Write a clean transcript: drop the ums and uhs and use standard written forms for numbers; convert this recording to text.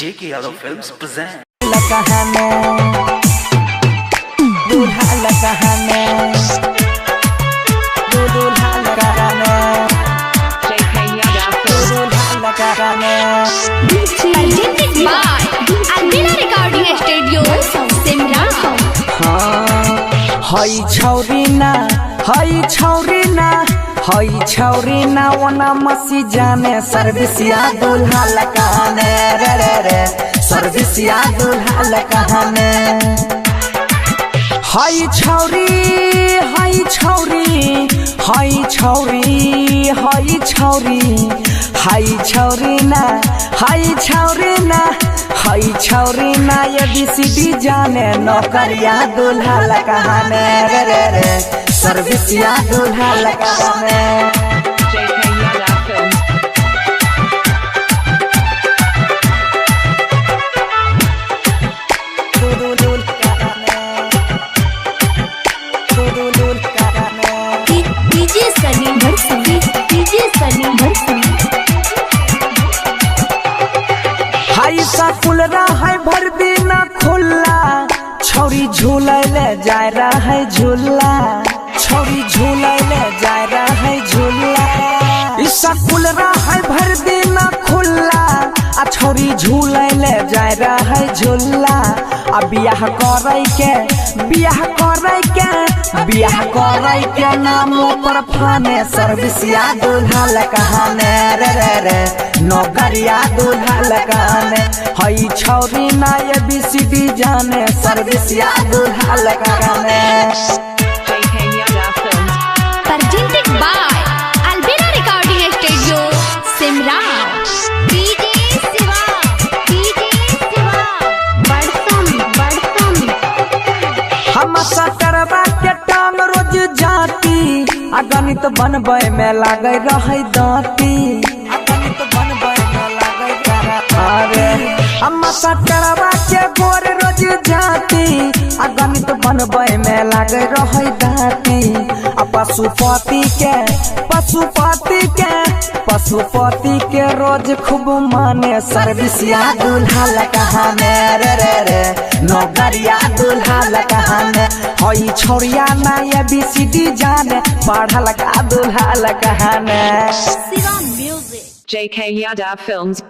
J.K. Yadav Films present. Presented by Albina Recording Studio, Simra. हई छौरी ना वना मसी जाने सर्विसिया दूल्हा लगाने रे सर्विसिया दूल्हा लगाने हई छौरी ना ये बीसीडी जाने नौकरिया दूल्हा लगाने रे सर्विसिया दूल्हा लगाने DJ Sunny Bharsami. DJ Sunny Bharsami. हाई स्कूल है भर दिन खुला छौरी झूले ले जाए रहा है झूला छौरी झूले ले जाए रहा है झूला स्कूल है भर दिन खुला आ छौरी झूले ले जाए रहा है झूला आ बियाह करे के नाम पर फाने सर्विसिया दूल्हा लगाने रे नौकरिया दूल्हा लगाने हई छौरी ना ये बीसीडी जाने सर्विसिया दूल्हा लगाने Presented by Albina Recording Studio, Simra. DJ Siva. Bharsami. हम सकरवा के टांग रोज जाती अगणित बनबे में लागे रहे दाती अगणित बनबे में लागे अरे हम सकरवा के गोर रोज जाती अगणित बनबे में लागे रहे दाती पशुपति के रोज खूब माने सर्विसिया दूल्हा लगाने रे नौकरिया दूल्हा लगाने हई छोरिया ना ये बीसीडी जाने पढ़ा लगा दूल्हा लगाने Siva Music. J.K. Yadav Films